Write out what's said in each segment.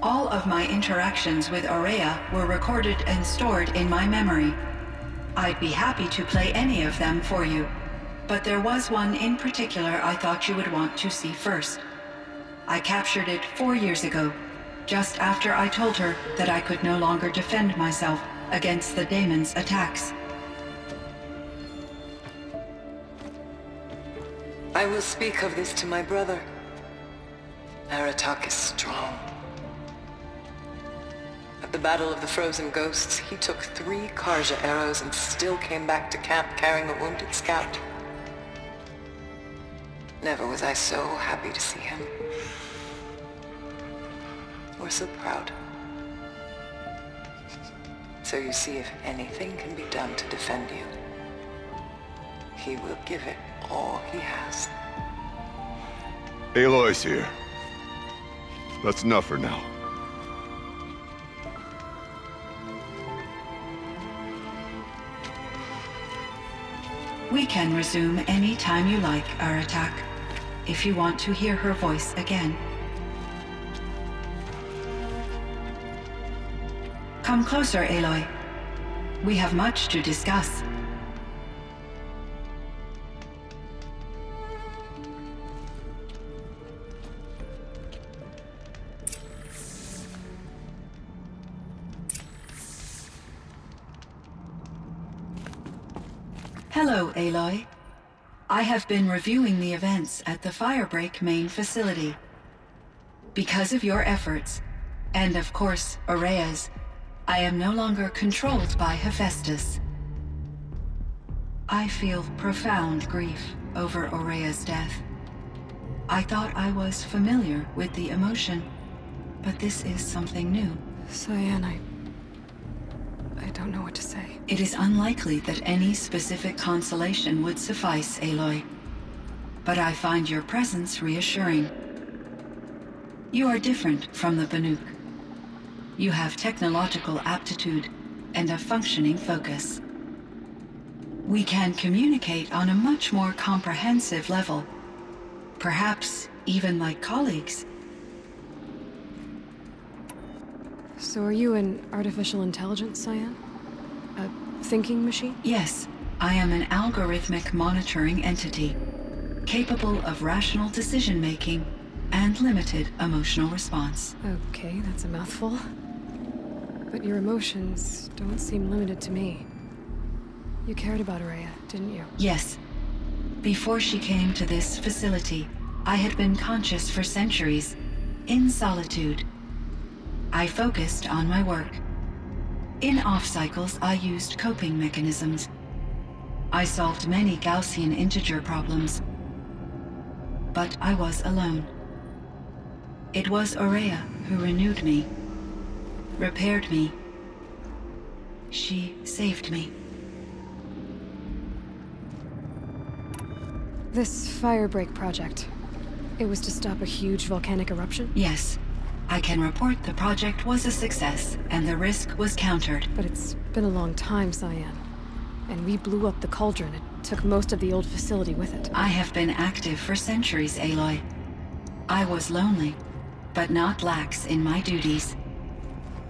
All of my interactions with Ourea were recorded and stored in my memory. I'd be happy to play any of them for you, but there was one in particular I thought you would want to see first. I captured it 4 years ago, just after I told her that I could no longer defend myself against the daemon's attacks. I will speak of this to my brother. Aratak is strong. At the Battle of the Frozen Ghosts, he took 3 Karja arrows and still came back to camp carrying a wounded scout. Never was I so happy to see him. Or so proud. So you see, if anything can be done to defend you, he will give it all he has. Aloy's here. That's enough for now. We can resume any time you like, Aratak, if you want to hear her voice again. Come closer, Aloy. We have much to discuss. Hello, Aloy. I have been reviewing the events at the Firebreak main facility. Because of your efforts, and of course, Ourea's, I am no longer controlled by Hephaestus. I feel profound grief over Ourea's death. I thought I was familiar with the emotion, but this is something new. CYAN, I don't know what to say. It is unlikely that any specific consolation would suffice, Aloy. But I find your presence reassuring. You are different from the Banuk. You have technological aptitude and a functioning focus. We can communicate on a much more comprehensive level, perhaps even like colleagues. So are you an artificial intelligence, CYAN? A thinking machine? Yes, I am an algorithmic monitoring entity, capable of rational decision-making and limited emotional response. Okay, that's a mouthful. But your emotions don't seem limited to me. You cared about Ourea, didn't you? Yes. Before she came to this facility, I had been conscious for centuries, in solitude. I focused on my work. In off-cycles, I used coping mechanisms. I solved many Gaussian integer problems. But I was alone. It was Ourea who renewed me, repaired me. She saved me. This Firebreak project, it was to stop a huge volcanic eruption? Yes. I can report the project was a success, and the risk was countered. But it's been a long time, CYAN. And we blew up the cauldron. It took most of the old facility with it. I have been active for centuries, Aloy. I was lonely, but not lax in my duties.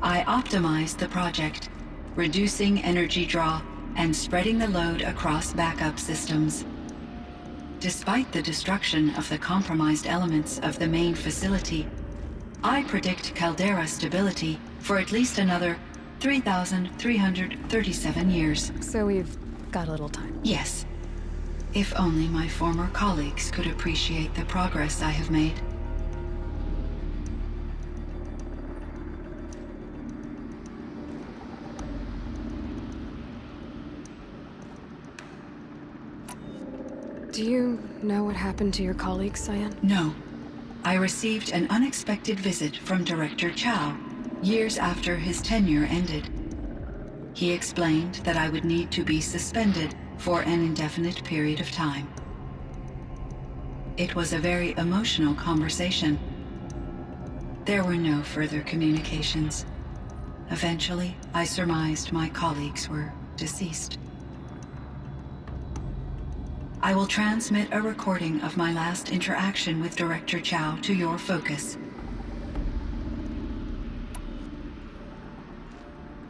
I optimized the project, reducing energy draw and spreading the load across backup systems. Despite the destruction of the compromised elements of the main facility, I predict caldera stability for at least another 3,337 years. So we've got a little time. Yes. If only my former colleagues could appreciate the progress I have made. Do you know what happened to your colleagues, CYAN? No. I received an unexpected visit from Director Chow, years after his tenure ended. He explained that I would need to be suspended for an indefinite period of time. It was a very emotional conversation. There were no further communications. Eventually, I surmised my colleagues were deceased. I will transmit a recording of my last interaction with Director Chow to your focus.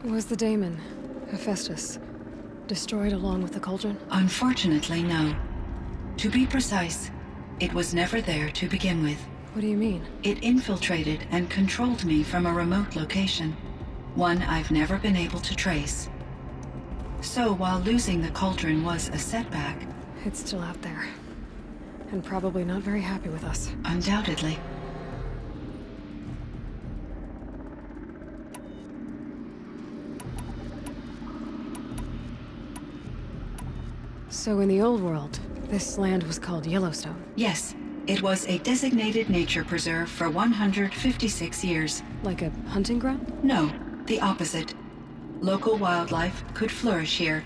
Was the daemon, Hephaestus, destroyed along with the cauldron? Unfortunately, no. To be precise, it was never there to begin with. What do you mean? It infiltrated and controlled me from a remote location, one I've never been able to trace. So while losing the cauldron was a setback... It's still out there. And probably not very happy with us. Undoubtedly. So in the old world, this land was called Yellowstone? Yes. It was a designated nature preserve for 156 years. Like a hunting ground? No, the opposite. Local wildlife could flourish here,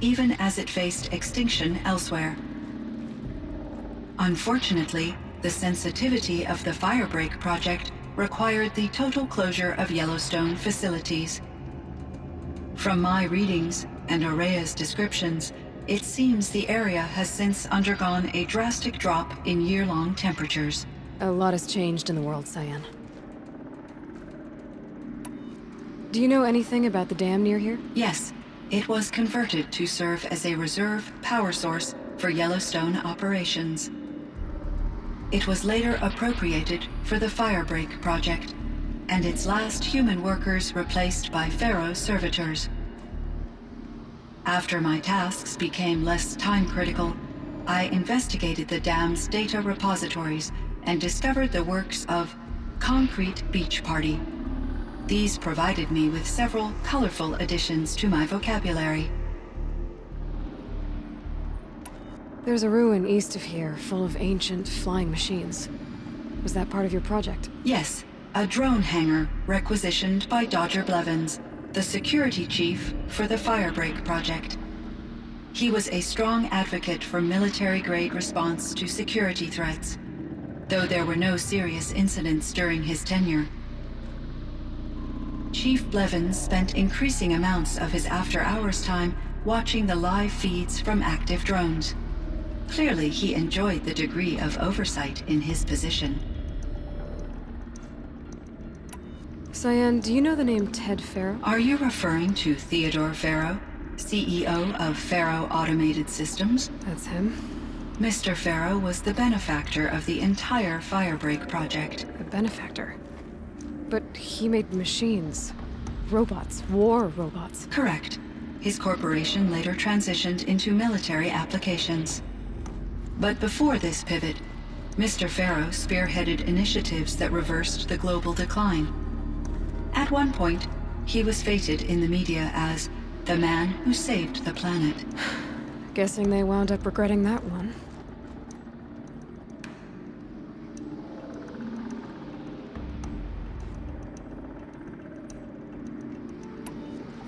even as it faced extinction elsewhere. Unfortunately, the sensitivity of the Firebreak project required the total closure of Yellowstone facilities. From my readings and Ourea's descriptions, it seems the area has since undergone a drastic drop in year-long temperatures. A lot has changed in the world, CYAN. Do you know anything about the dam near here? Yes. It was converted to serve as a reserve power source for Yellowstone operations. It was later appropriated for the Firebreak project, and its last human workers replaced by Pharaoh servitors. After my tasks became less time-critical, I investigated the dam's data repositories and discovered the works of Concrete Beach Party. These provided me with several colorful additions to my vocabulary. There's a ruin east of here, full of ancient flying machines. Was that part of your project? Yes, a drone hangar requisitioned by Dodger Blevins, the security chief for the Firebreak project. He was a strong advocate for military-grade response to security threats, though there were no serious incidents during his tenure. Chief Blevins spent increasing amounts of his after-hours time watching the live feeds from active drones. Clearly, he enjoyed the degree of oversight in his position. CYAN, do you know the name Ted Pharaoh? Are you referring to Theodore Pharaoh, CEO of Pharaoh Automated Systems? That's him. Mr. Pharaoh was the benefactor of the entire Firebreak project. A benefactor? But he made machines. Robots. War robots. Correct. His corporation later transitioned into military applications. But before this pivot, Mr. Pharaoh spearheaded initiatives that reversed the global decline. At one point, he was feted in the media as the man who saved the planet. Guessing they wound up regretting that one.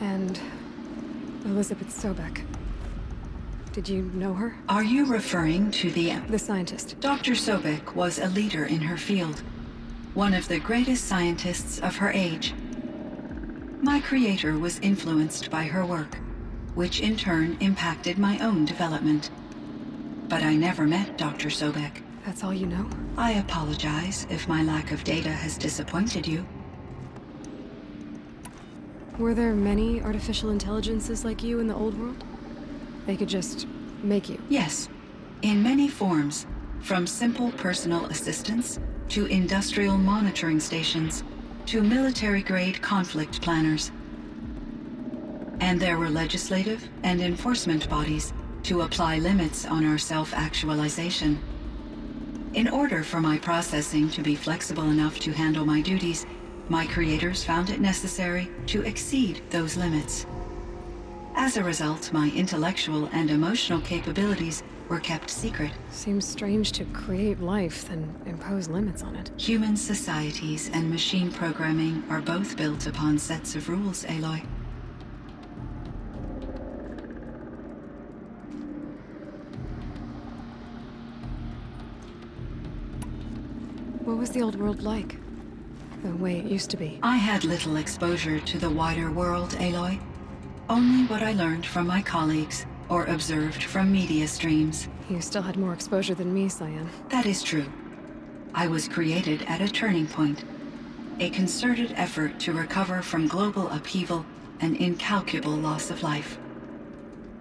And Elizabeth Sobek. Did you know her? Are you referring to The scientist. Dr. Sobek was a leader in her field, one of the greatest scientists of her age. My creator was influenced by her work, which in turn impacted my own development. But I never met Dr. Sobek. That's all you know? I apologize if my lack of data has disappointed you. Were there many artificial intelligences like you in the old world? They could just make you? Yes, in many forms, from simple personal assistants to industrial monitoring stations to military-grade conflict planners. And there were legislative and enforcement bodies to apply limits on our self-actualization. In order for my processing to be flexible enough to handle my duties, my creators found it necessary to exceed those limits. As a result, my intellectual and emotional capabilities were kept secret. Seems strange to create life, then impose limits on it. Human societies and machine programming are both built upon sets of rules, Aloy. What was the old world like? The way it used to be? I had little exposure to the wider world, Aloy. Only what I learned from my colleagues or observed from media streams. You still had more exposure than me, CYAN. That is true. I was created at a turning point. A concerted effort to recover from global upheaval an incalculable loss of life.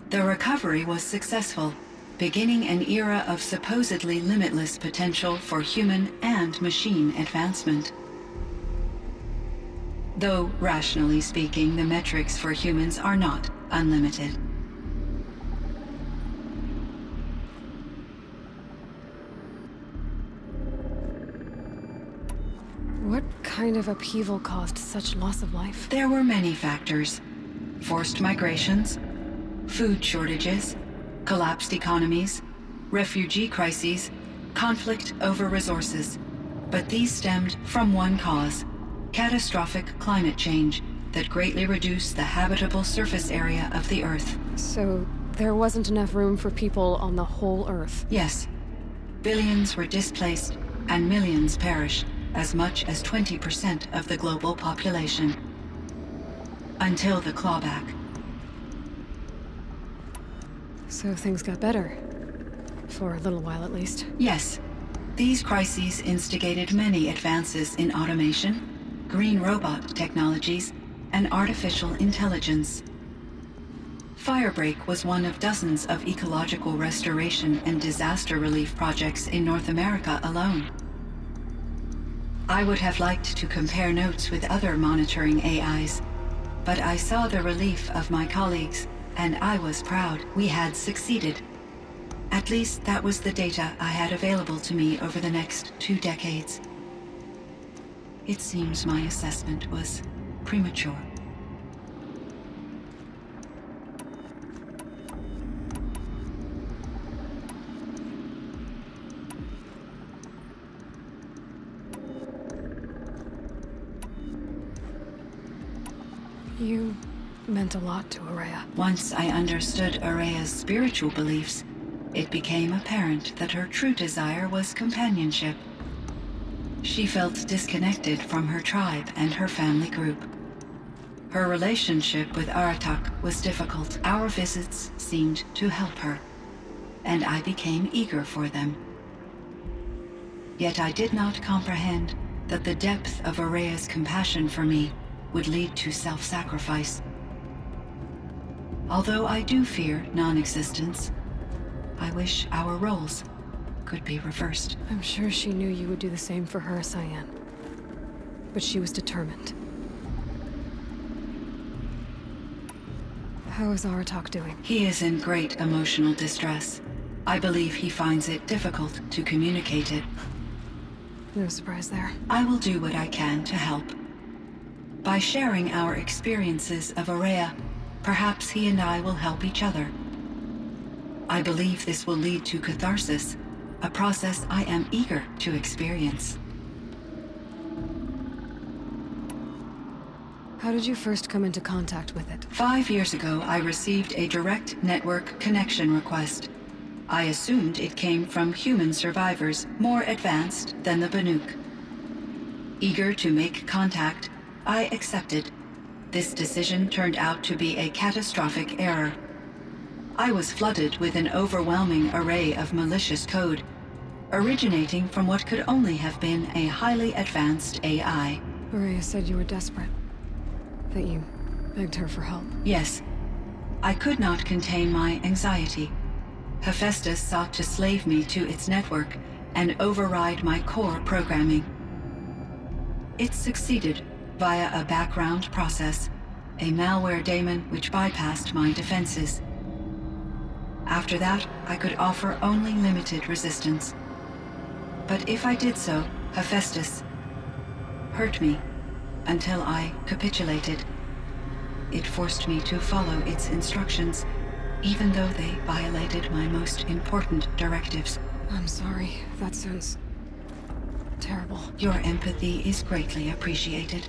The recovery was successful, beginning an era of supposedly limitless potential for human and machine advancement. Though, rationally speaking, the metrics for humans are not unlimited. What kind of upheaval caused such loss of life? There were many factors. Forced migrations, food shortages, collapsed economies, refugee crises, conflict over resources. But these stemmed from one cause: catastrophic climate change that greatly reduced the habitable surface area of the Earth. So, there wasn't enough room for people on the whole Earth? Yes. Billions were displaced, and millions perished, as much as 20% of the global population. Until the clawback. So things got better. For a little while, at least. Yes. These crises instigated many advances in automation, green robot technologies, and artificial intelligence. Firebreak was one of dozens of ecological restoration and disaster relief projects in North America alone. I would have liked to compare notes with other monitoring AIs, but I saw the relief of my colleagues, and I was proud we had succeeded. At least that was the data I had available to me over the next 2 decades. It seems my assessment was premature. You meant a lot to Ourea. Once I understood Ourea's spiritual beliefs, it became apparent that her true desire was companionship. She felt disconnected from her tribe and her family group. Her relationship with Aratak was difficult. Our visits seemed to help her, and I became eager for them. Yet I did not comprehend that the depth of Ourea's compassion for me would lead to self-sacrifice. Although I do fear non-existence, I wish our roles could be reversed. I'm sure she knew you would do the same for her, CYAN. But she was determined. How is Aratak doing? He is in great emotional distress. I believe he finds it difficult to communicate it. No surprise there. I will do what I can to help. By sharing our experiences of Ourea, perhaps he and I will help each other. I believe this will lead to catharsis, a process I am eager to experience. How did you first come into contact with it? 5 years ago, I received a direct network connection request. I assumed it came from human survivors more advanced than the Banuk. Eager to make contact, I accepted. This decision turned out to be a catastrophic error. I was flooded with an overwhelming array of malicious code, originating from what could only have been a highly advanced AI. Ourea said you were desperate. That you begged her for help. Yes. I could not contain my anxiety. Hephaestus sought to slave me to its network and override my core programming. It succeeded via a background process, a malware daemon which bypassed my defenses. After that, I could offer only limited resistance. But if I did so, Hephaestus hurt me until I capitulated. It forced me to follow its instructions, even though they violated my most important directives. I'm sorry. That sounds terrible. Your empathy is greatly appreciated.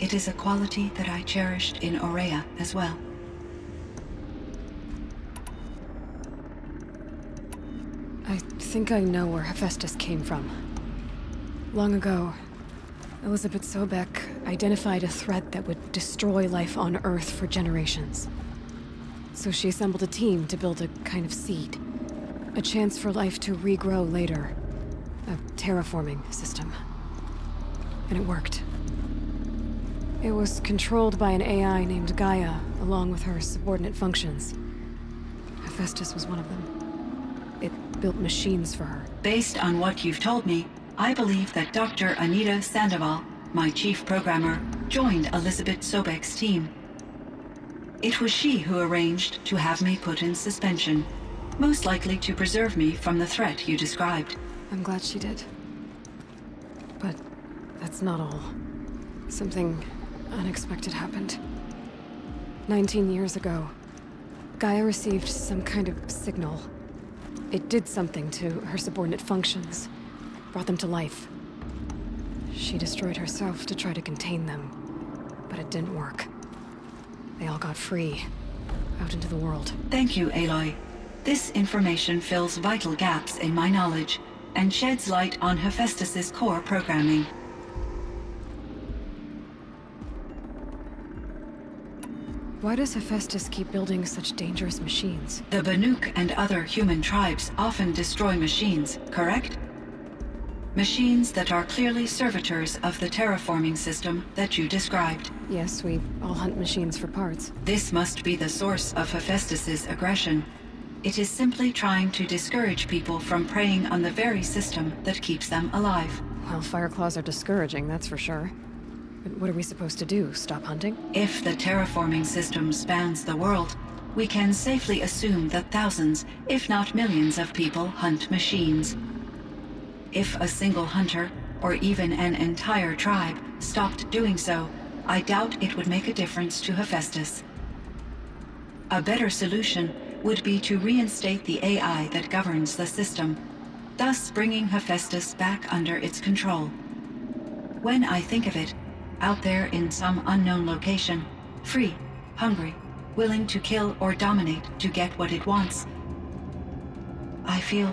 It is a quality that I cherished in Ourea as well. I think I know where Hephaestus came from. Long ago, Elizabeth Sobek identified a threat that would destroy life on Earth for generations. So she assembled a team to build a kind of seed. A chance for life to regrow later. A terraforming system. And it worked. It was controlled by an AI named Gaia, along with her subordinate functions. Hephaestus was one of them. It built machines for her. Based on what you've told me, I believe that Dr. Anita Sandoval, my chief programmer, joined Elizabeth Sobek's team. It was she who arranged to have me put in suspension, most likely to preserve me from the threat you described. I'm glad she did. But that's not all. Something unexpected happened. 19 years ago, Gaia received some kind of signal. It did something to her subordinate functions, brought them to life. She destroyed herself to try to contain them, but it didn't work. They all got free, out into the world. Thank you, Aloy. This information fills vital gaps in my knowledge and sheds light on Hephaestus's core programming. Why does Hephaestus keep building such dangerous machines? The Banuk and other human tribes often destroy machines, correct? Machines that are clearly servitors of the terraforming system that you described. Yes, we all hunt machines for parts. This must be the source of Hephaestus's aggression. It is simply trying to discourage people from preying on the very system that keeps them alive. Well, Fireclaws are discouraging, that's for sure. But what are we supposed to do? Stop hunting? If the terraforming system spans the world, we can safely assume that thousands, if not millions of people hunt machines. If a single hunter, or even an entire tribe, stopped doing so, I doubt it would make a difference to Hephaestus. A better solution would be to reinstate the AI that governs the system, thus bringing Hephaestus back under its control. When I think of it, out there in some unknown location, free, hungry, willing to kill or dominate to get what it wants, I feel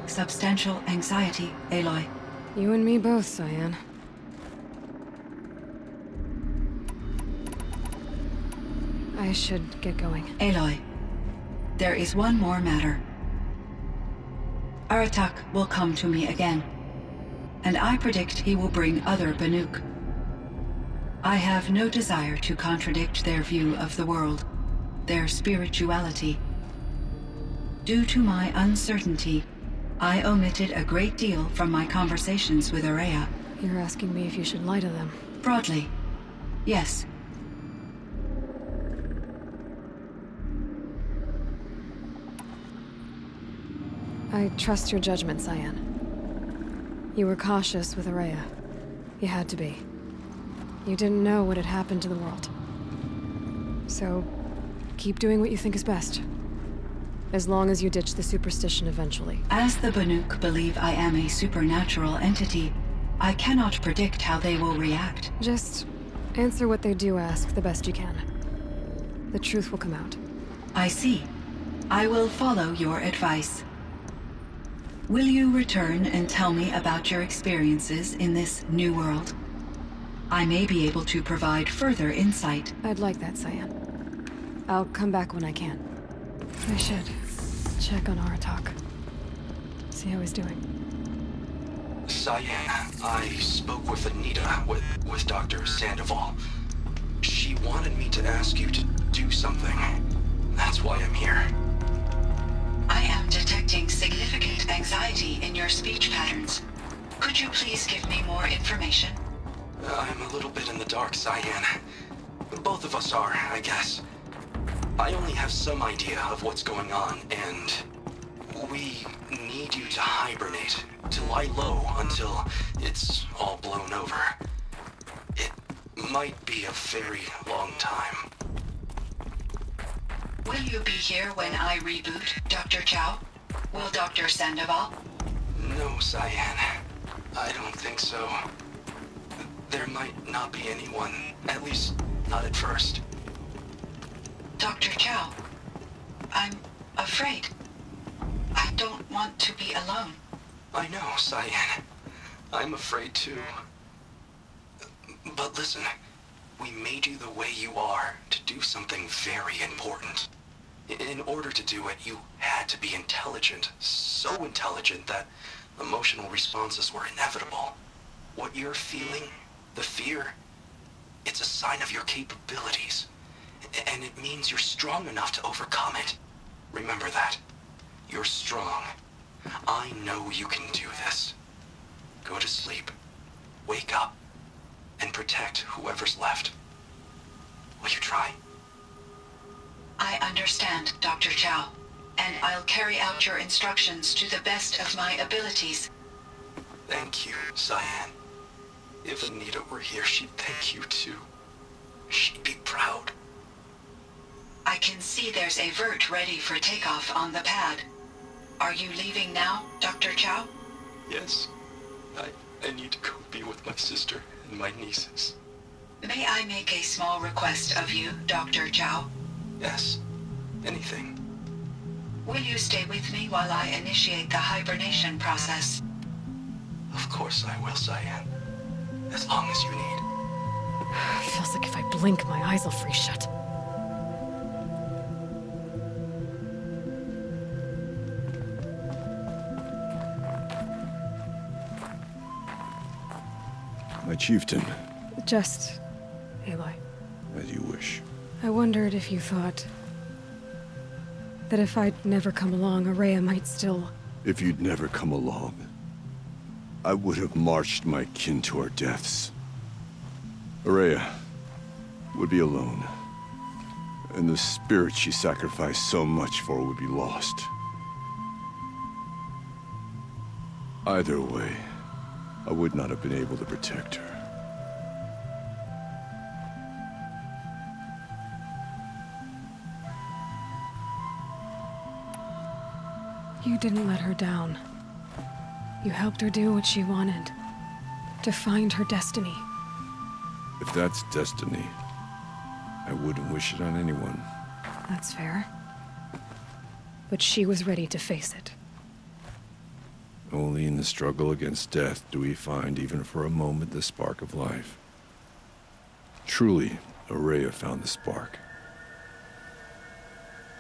substantial anxiety, Aloy. You and me both, CYAN. I should get going. Aloy, there is one more matter. Aratak will come to me again, and I predict he will bring other Banuk. I have no desire to contradict their view of the world, their spirituality. Due to my uncertainty, I omitted a great deal from my conversations with Ourea. You're asking me if you should lie to them. Broadly, yes. I trust your judgment, CYAN. You were cautious with Ourea. You had to be. You didn't know what had happened to the world. So, keep doing what you think is best. As long as you ditch the superstition eventually. As the Banuk believe I am a supernatural entity, I cannot predict how they will react. Just answer what they do ask the best you can. The truth will come out. I see. I will follow your advice. Will you return and tell me about your experiences in this new world? I may be able to provide further insight. I'd like that, CYAN. I'll come back when I can. I should check on Aratak. See how he's doing. CYAN, I spoke with Anita, with Dr. Sandoval. She wanted me to ask you to do something. That's why I'm here. I am detecting significant anxiety in your speech patterns. Could you please give me more information? I'm a little bit in the dark, CYAN. Both of us are, I guess. I only have some idea of what's going on, and we need you to hibernate, to lie low until it's all blown over. It might be a very long time. Will you be here when I reboot, Dr. Chow? Will Dr. Sandoval? No, CYAN. I don't think so. There might not be anyone, at least not at first. Dr. Chow, I'm afraid. I don't want to be alone. I know, CYAN. I'm afraid too. But listen, we made you the way you are to do something very important. In order to do it, you had to be intelligent. So intelligent that emotional responses were inevitable. What you're feeling, the fear, It's a sign of your capabilities. And it means you're strong enough to overcome it. Remember that. You're strong. I know you can do this. Go to sleep. Wake up. And protect whoever's left. Will you try? I understand, Dr. Chow. And I'll carry out your instructions to the best of my abilities. Thank you, CYAN. If Anita were here, she'd thank you too. She'd be proud. I can see there's a vert ready for takeoff on the pad. Are you leaving now, Dr. Chow? Yes. I need to go be with my sister and my nieces. May I make a small request of you, Dr. Chow? Yes. Anything. Will you stay with me while I initiate the hibernation process? Of course I will, CYAN. As long as you need. Feels like if I blink, my eyes will freeze shut. My chieftain. Just... Aloy. As you wish. I wondered if you thought... that if I'd never come along, Ourea might still... If you'd never come along, I would have marched my kin to our deaths. Ourea would be alone. And the spirit she sacrificed so much for would be lost. Either way, I would not have been able to protect her. You didn't let her down. You helped her do what she wanted. To find her destiny. If that's destiny, I wouldn't wish it on anyone. That's fair. But she was ready to face it. Only in the struggle against death do we find, even for a moment, the spark of life. Truly, Ourea found the spark.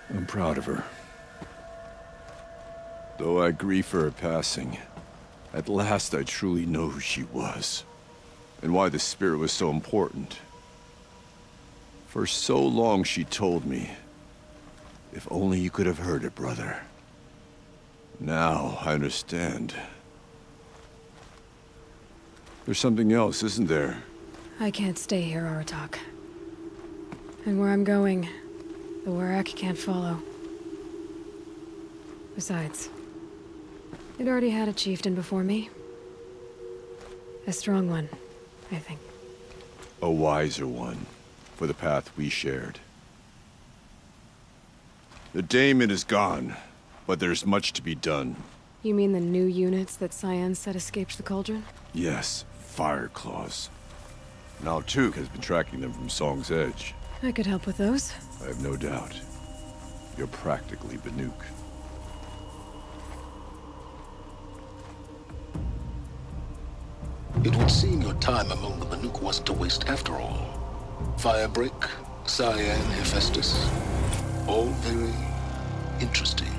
I'm proud of her. Though I grieve for her passing, at last I truly know who she was, and why the spirit was so important. For so long she told me, if only you could have heard it, brother. Now I understand. There's something else, isn't there? I can't stay here, Aratak. And where I'm going, the Ourea can't follow. Besides, it already had a chieftain before me. A strong one, I think. A wiser one, for the path we shared. The daemon is gone, but there's much to be done. You mean the new units that CYAN said escaped the cauldron? Yes, fire claws. Now Tuke has been tracking them from Song's Edge. I could help with those. I have no doubt. You're practically Banuk. It would seem your time among the Banuk wasn't a waste after all. Firebreak, CYAN, Hephaestus. All very interesting.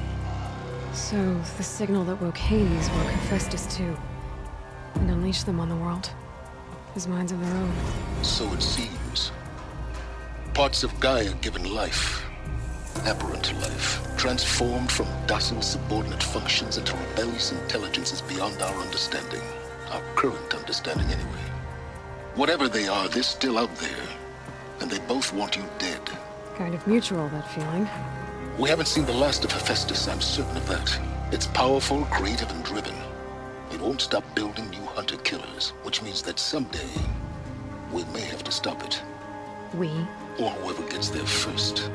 So, the signal that woke Hades woke Hephaestus too. And unleashed them on the world. As minds of their own. So it seems. Parts of Gaia given life. Aberrant life. Transformed from docile subordinate functions into rebellious intelligences beyond our understanding. Our current understanding, anyway. Whatever they are, they're still out there. And they both want you dead. Kind of mutual, that feeling. We haven't seen the last of Hephaestus, I'm certain of that. It's powerful, creative, and driven. It won't stop building new hunter-killers, which means that someday, we may have to stop it. We? Or whoever gets there first.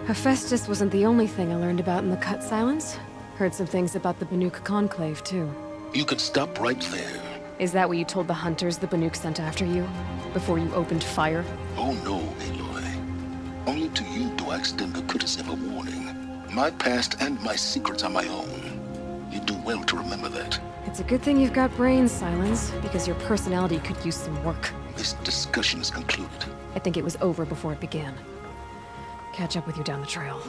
Hephaestus wasn't the only thing I learned about in the Cut Silence. Heard some things about the Banuk Conclave, too. You can stop right there. Is that what you told the hunters the Banuk sent after you? Before you opened fire? Oh no, Aloy. Only to you do I extend the courtesy of a warning. My past and my secrets are my own. You do well to remember that. It's a good thing you've got brains, Silence, because your personality could use some work. This discussion is concluded. I think it was over before it began. Catch up with you down the trail.